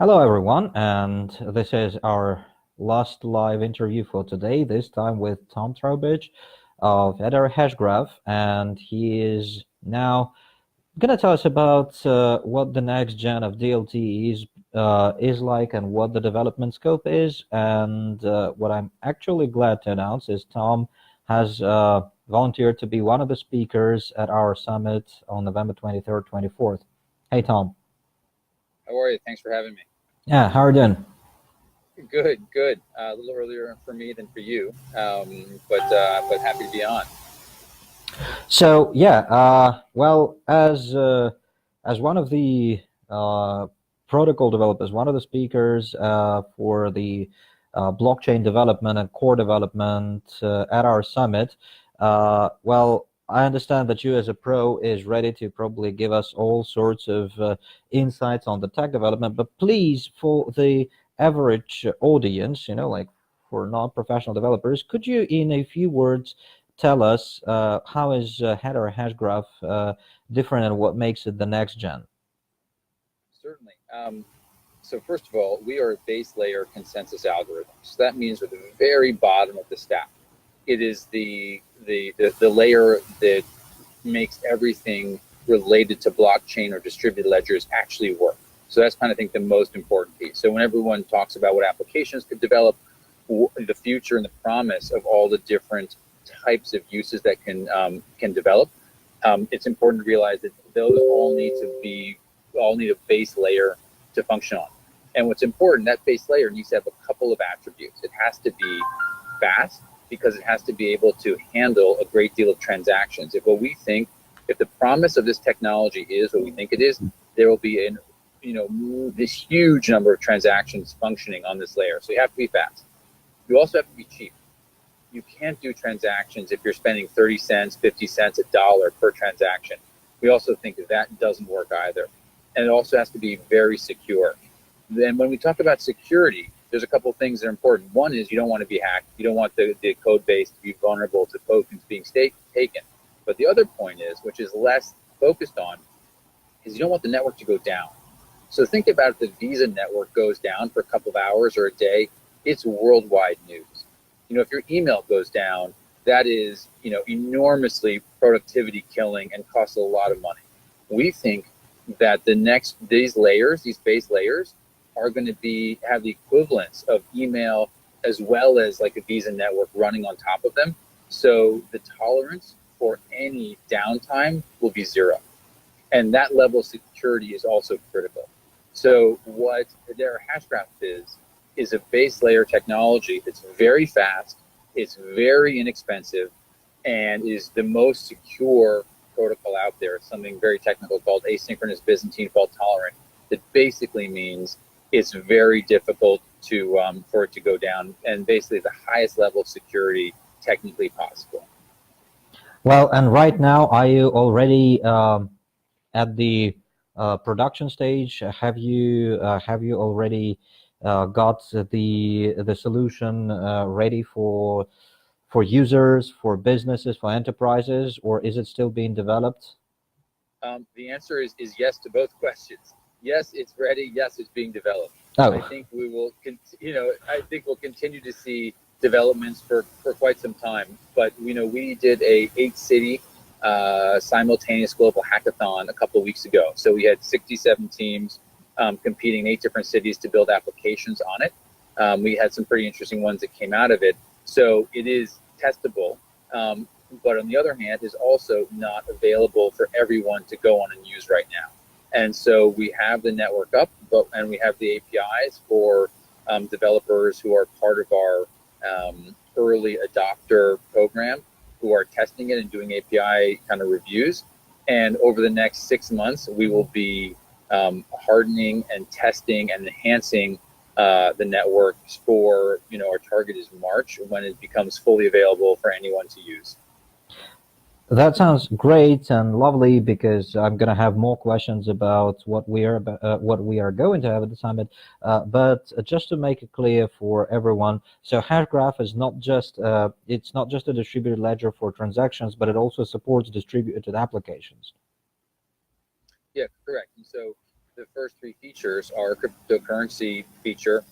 Hello, everyone, and this is our last live interview for today, this time with Tom Trowbridge of Hedera HashGraph, and he is now going to tell us about what the next gen of DLT is like and what the development scope is. And what I'm actually glad to announce is Tom has volunteered to be one of the speakers at our summit on November 23rd, 24th. Hey, Tom. How are you? Thanks for having me. Yeah, how are you doing? Good, good. A little earlier for me than for you, but happy to be on. So yeah, well, as one of the protocol developers, one of the speakers for the blockchain development and core development at our summit, well, I understand that you as a pro is ready to probably give us all sorts of insights on the tech development, but please, for the average audience, like for non-professional developers, could you in a few words tell us how is Hedera Hashgraph different and what makes it the next gen? Certainly. So first of all, we are a base layer consensus algorithm. So that means we're the very bottom of the stack. It is the layer that makes everything related to blockchain or distributed ledgers actually work. So that's kind of, I think, the most important piece. So when everyone talks about what applications could develop, the future and the promise of all the different types of uses that can develop, it's important to realize that those all need a base layer to function on. And what's important, that base layer needs to have a couple of attributes. It has to be fast because it has to be able to handle a great deal of transactions. If the promise of this technology is what we think it is, there will be this huge number of transactions functioning on this layer. So you have to be fast. You also have to be cheap. You can't do transactions if you're spending 30 cents, 50 cents, $1 per transaction. We also think that doesn't work either. And it also has to be very secure. Then when we talk about security, there's a couple of things that are important. One is you don't want to be hacked. You don't want the code base to be vulnerable to tokens being taken. But the other point is, which is less focused on, is you don't want the network to go down. So think about if the Visa network goes down for a couple of hours or a day, it's worldwide news. If your email goes down, that is, enormously productivity killing and costs a lot of money. We think that these base layers are going to have the equivalence of email as well as like a Visa network running on top of them. So the tolerance for any downtime will be zero. And that level of security is also critical. So what Hedera Hashgraph is a base layer technology that's very fast, it's very inexpensive, and is the most secure protocol out there. It's something very technical called asynchronous Byzantine fault tolerant. That basically means it's very difficult for it to go down, and basically the highest level of security technically possible. Well, and right now, are you already at the production stage? Have you already got the solution ready for users, for businesses, for enterprises, or is it still being developed? The answer is yes to both questions. Yes, it's ready. Yes, it's being developed. Oh. I think we'll continue to see developments for quite some time. But we did a 8-city simultaneous global hackathon a couple of weeks ago. So we had 67 teams competing in 8 different cities to build applications on it. We had some pretty interesting ones that came out of it. So it is testable, but on the other hand, is also not available for everyone to go on and use right now. And so we have the network up, and we have the APIs for developers who are part of our early adopter program, who are testing it and doing API kind of reviews. And over the next 6 months, we will be hardening and testing and enhancing the networks for, our target is March, when it becomes fully available for anyone to use. That sounds great and lovely, because I'm going to have more questions about what we are going to have at the summit. But just to make it clear for everyone, so Hashgraph is not just it's not just a distributed ledger for transactions, but it also supports distributed applications. Yeah, correct. And so The first three features are cryptocurrency feature.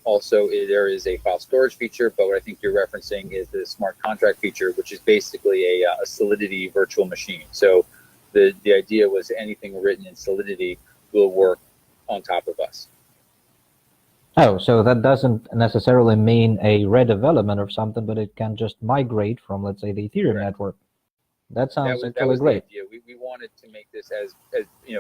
Also, there is a file storage feature, but what I think you're referencing is the smart contract feature, which is basically a Solidity virtual machine. So the idea was anything written in Solidity will work on top of us. Oh, so that doesn't necessarily mean a redevelopment or something, but it can just migrate from, let's say, the Ethereum network. That sounds actually great. The idea. We wanted to make this as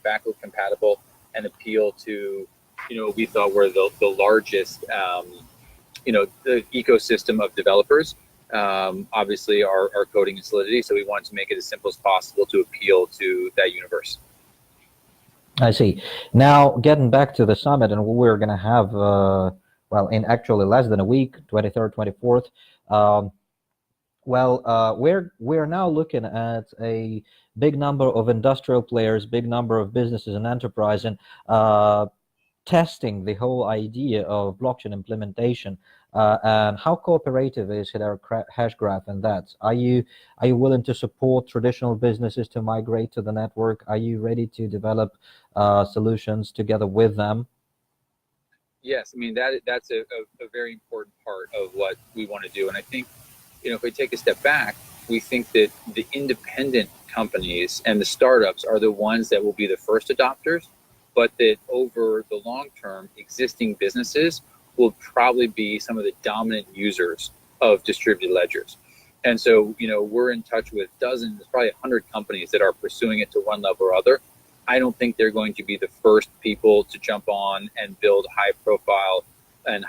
backward compatible and appeal to what we thought were the largest the ecosystem of developers. Obviously are coding in Solidity, so we wanted to make it as simple as possible to appeal to that universe. I see. Now, getting back to the summit, and we're going to have, well, in actually less than a week, 23rd, 24th. We're now looking at a big number of industrial players, big number of businesses and enterprise, and testing the whole idea of blockchain implementation. And how cooperative is Hedera Hashgraph in that? Are you willing to support traditional businesses to migrate to the network? Are you ready to develop solutions together with them? Yes, I mean that's a very important part of what we want to do, and I think if we take a step back, we think that the independent companies and the startups are the ones that will be the first adopters, but that over the long term, existing businesses will probably be some of the dominant users of distributed ledgers. And so, we're in touch with dozens, probably 100 companies that are pursuing it to one level or other. I don't think they're going to be the first people to jump on and build high profile and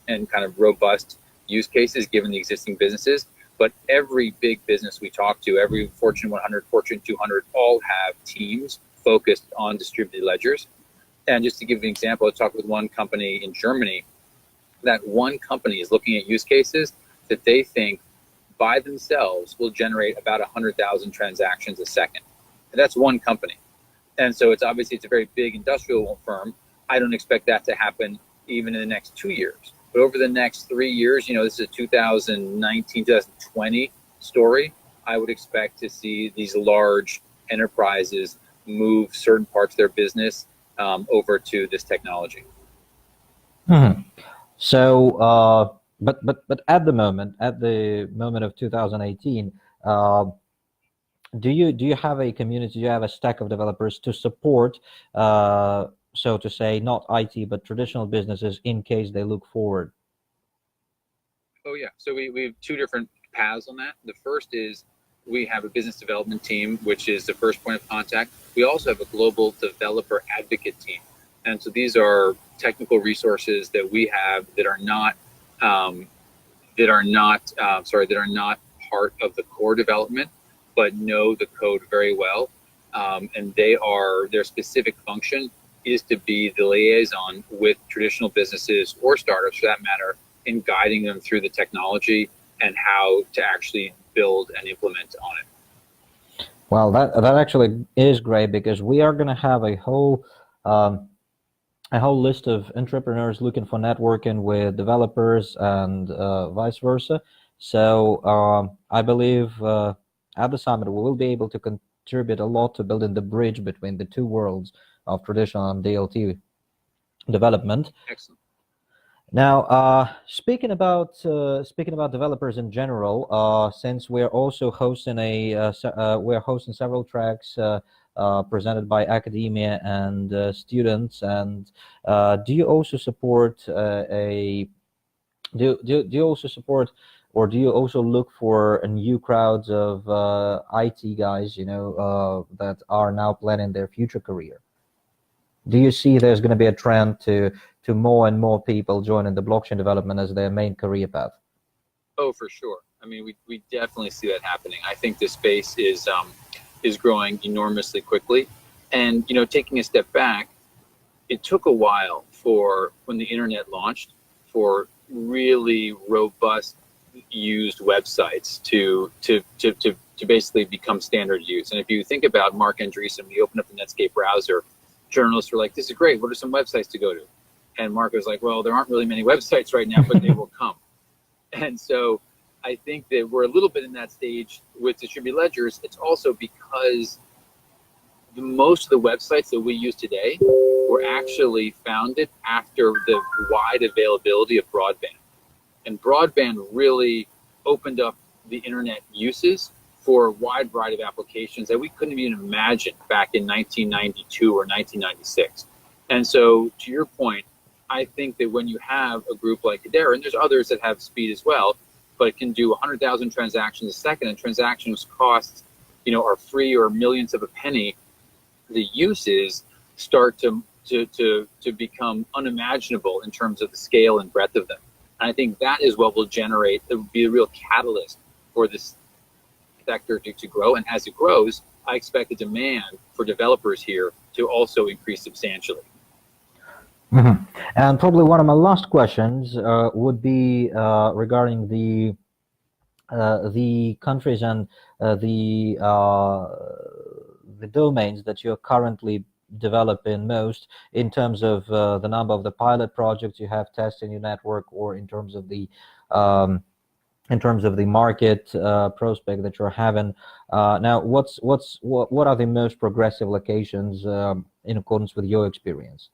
and kind of robust use cases given the existing businesses. But every big business we talk to, every Fortune 100, Fortune 200, all have teams focused on distributed ledgers. And just to give an example, I talked with one company in Germany. That one company is looking at use cases that they think by themselves will generate about 100,000 transactions a second. And that's one company. And so it's a very big industrial firm. I don't expect that to happen even in the next 2 years. But over the next 3 years, this is a 2019, 2020 story. I would expect to see these large enterprises move certain parts of their business over to this technology. Mm-hmm. So, but at the moment of 2018, do you have a community? Do you have a stack of developers to support, so to say, not IT but traditional businesses in case they look forward? Oh yeah. So we have two different paths on that. The first is we have a business development team, which is the first point of contact. We also have a global developer advocate team. And so these are technical resources that we have that are not part of the core development, but know the code very well. And their specific function is to be the liaison with traditional businesses or startups for that matter, in guiding them through the technology and how to actually build and implement on it. Well, that actually is great, because we are going to have a whole list of entrepreneurs looking for networking with developers and vice versa. So I believe at the summit we will be able to contribute a lot to building the bridge between the two worlds of traditional and DLT development. Excellent. Now, speaking about developers in general, since we're also hosting we're hosting several tracks presented by academia and students, and do you also support or do you also look for new crowds of IT guys, that are now planning their future career? Do you see there's going to be a trend to more and more people joining the blockchain development as their main career path? Oh, for sure. I mean, we definitely see that happening. I think the space is growing enormously quickly. And, taking a step back, it took a while when the internet launched, for really robust used websites to basically become standard use. And if you think about Mark Andreessen, when you open up the Netscape browser, journalists were like, "This is great. What are some websites to go to?" And Mark was like, "Well, there aren't really many websites right now, but they will come." And so I think that we're a little bit in that stage with distributed ledgers. It's also because most of the websites that we use today were actually founded after the wide availability of broadband. And broadband really opened up the internet uses for a wide variety of applications that we couldn't even imagine back in 1992 or 1996. And so, to your point, I think that when you have a group like Hedera, and there's others that have speed as well, but it can do 100,000 transactions a second, and transactions costs, are free or millionths of a penny, the uses start to become unimaginable in terms of the scale and breadth of them. And I think that is what will be a real catalyst for this sector to grow. And as it grows, I expect the demand for developers here to also increase substantially. Mm-hmm. And probably one of my last questions would be regarding the countries and the domains that you're currently developing most, in terms of the number of the pilot projects you have testing your network, or in terms of the market prospect that you're having. Now, what are the most progressive locations in accordance with your experience?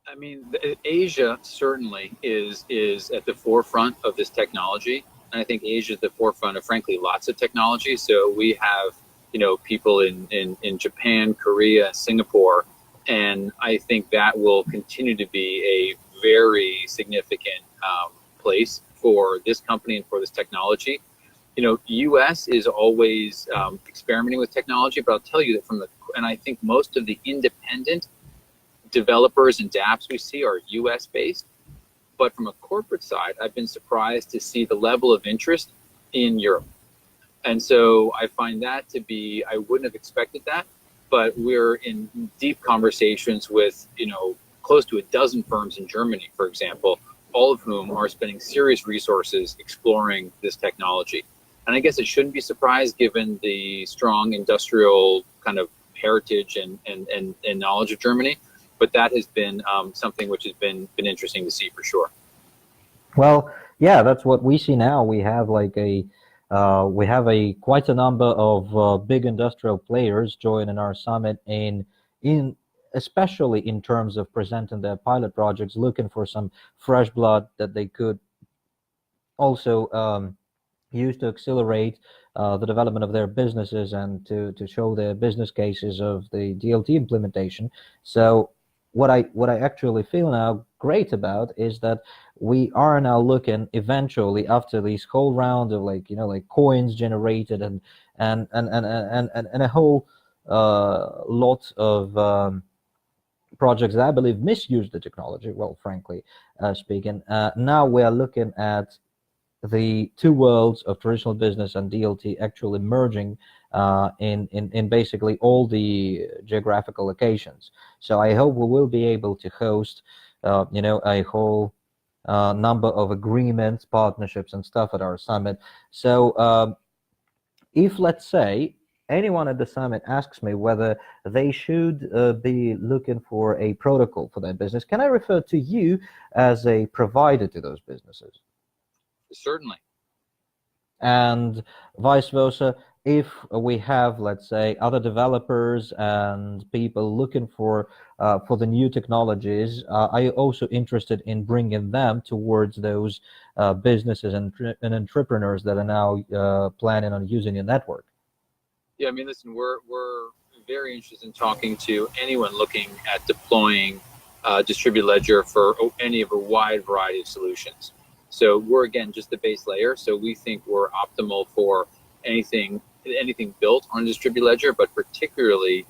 I mean, Asia certainly is at the forefront of this technology. And I think Asia is at the forefront of, frankly, lots of technology. So we have, people in Japan, Korea, Singapore, and I think that will continue to be a very significant place for this company and for this technology. U.S. is always experimenting with technology, but I'll tell you that and I think most of the independent developers and dApps we see are US based, but from a corporate side, I've been surprised to see the level of interest in Europe. And so I find that to be, I wouldn't have expected that, but we're in deep conversations with, close to a dozen firms in Germany, for example, all of whom are spending serious resources exploring this technology. And I guess it shouldn't be surprised given the strong industrial kind of heritage and knowledge of Germany. But that has been something which has been interesting to see for sure. Well, yeah, that's what we see now. We have quite a number of big industrial players joining our summit, in especially in terms of presenting their pilot projects, looking for some fresh blood that they could also use to accelerate the development of their businesses and to show their business cases of the DLT implementation. So what I actually feel now great about is that we are now looking eventually, after this whole round of like coins generated and a whole lot of projects that I believe misuse the technology, well, frankly speaking. Now we are looking at the two worlds of traditional business and DLT actually merging in basically all the geographical locations. So I hope we will be able to host a whole number of agreements, partnerships, and stuff at our summit. So if, let's say, anyone at the summit asks me whether they should be looking for a protocol for their business, can I refer to you as a provider to those businesses? Certainly. And vice versa, if we have, let's say, other developers and people looking for the new technologies, are you also interested in bringing them towards those businesses and entrepreneurs that are now planning on using your network? Yeah, I mean, listen, we're very interested in talking to anyone looking at deploying distributed ledger for any of a wide variety of solutions. So we're, again, just the base layer. So we think we're optimal for anything built on a distributed ledger, but particularly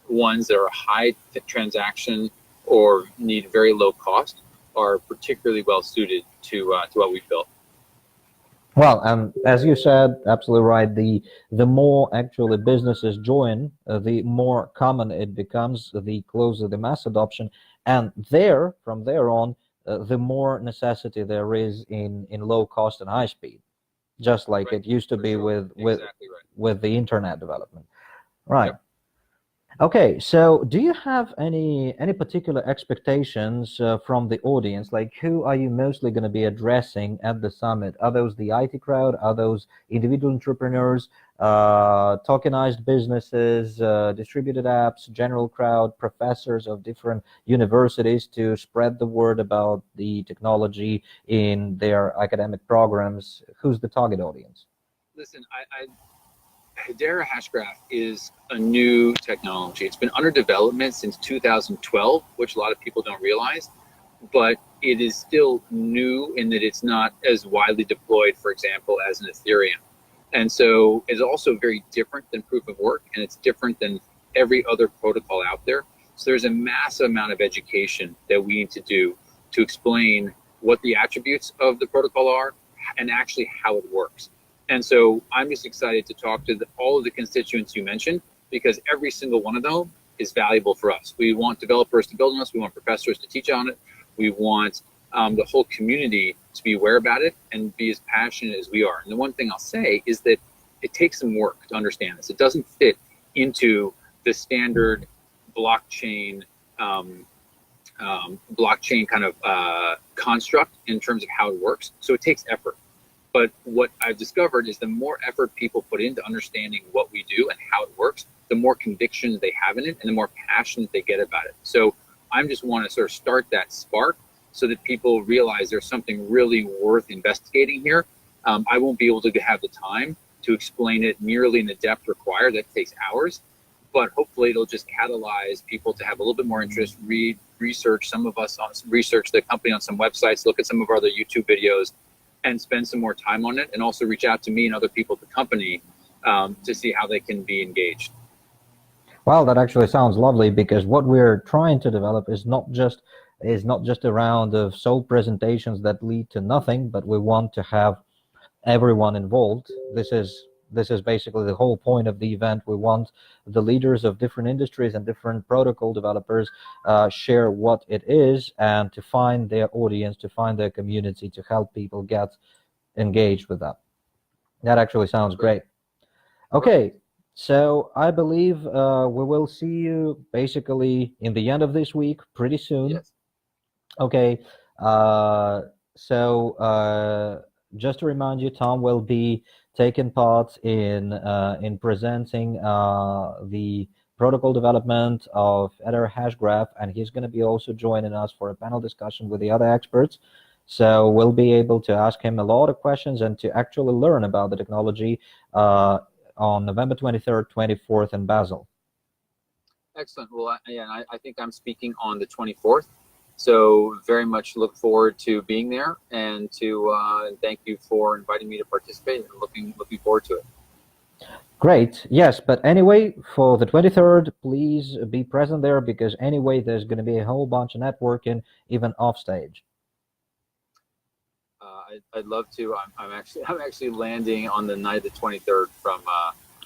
ones that are high transaction or need very low cost are particularly well suited to what we've built. Well, as you said, absolutely right. The more actually businesses join, the more common it becomes, the closer the mass adoption, and from there on, the more necessity there is in low cost and high speed, just like it used to be with the internet development. Right. Yep. Okay, so do you have any particular expectations from the audience? Like, who are you mostly going to be addressing at the summit? Are those the IT crowd? Are those individual entrepreneurs? tokenized businesses, distributed apps, general crowd, professors of different universities to spread the word about the technology in their academic programs? Who's the target audience? Listen, Hedera Hashgraph is a new technology. It's been under development since 2012, which a lot of people don't realize, but it is still new in that it's not as widely deployed, for example, as an Ethereum. And so it's also very different than proof of work, and it's different than every other protocol out there. So there's a massive amount of education that we need to do to explain what the attributes of the protocol are and actually how it works. And so I'm just excited to talk to all of the constituents you mentioned, because every single one of them is valuable for us. We want developers to build on us. We want professors to teach on it. We want the whole community to be aware about it and be as passionate as we are. And the one thing I'll say is that it takes some work to understand this. It doesn't fit into the standard blockchain kind of construct in terms of how it works. So it takes effort. But what I've discovered is the more effort people put into understanding what we do and how it works, the more conviction they have in it and the more passionate they get about it. So I just want to sort of start that spark so that people realize there's something really worth investigating here. I won't be able to have the time to explain it nearly in the depth required. That takes hours. But hopefully it'll just catalyze people to have a little bit more interest, research research the company on some websites, look at some of our other YouTube videos, and spend some more time on it, and also reach out to me and other people at the company to see how they can be engaged. Well, that actually sounds lovely, because what we're trying to develop is not just a round of sole presentations that lead to nothing, but we want to have everyone involved. This is basically the whole point of the event. We want the leaders of different industries and different protocol developers share what it is, and to find their audience, to find their community, to help people get engaged with that. That actually sounds great. Okay, so I believe we will see you basically in the end of this week, pretty soon. Yes. Okay, just to remind you, Tom will be taking part in presenting the protocol development of Hedera Hashgraph, and he's going to be also joining us for a panel discussion with the other experts. So we'll be able to ask him a lot of questions and to actually learn about the technology on November 23rd, 24th in Basel. Excellent. Well, I think I'm speaking on the 24th. So very much look forward to being there, and to thank you for inviting me to participate, and looking forward to it. Great. Yes, but anyway, for the 23rd, please be present there, because anyway, there's going to be a whole bunch of networking, even off stage. I'd love to. I'm actually landing on the night of the 23rd from.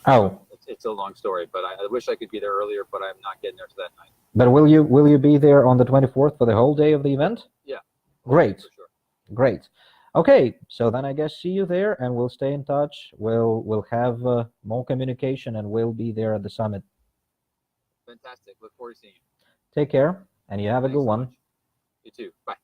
Oh. It's a long story, but I wish I could be there earlier, but I'm not getting there to that night. But will you be there on the 24th for the whole day of the event? Yeah. Great. For sure. Great. Okay, so then I guess see you there, and we'll stay in touch. We'll have more communication, and we'll be there at the summit. Fantastic. Look forward to seeing you. Take care, and you have a good one. You too. Bye.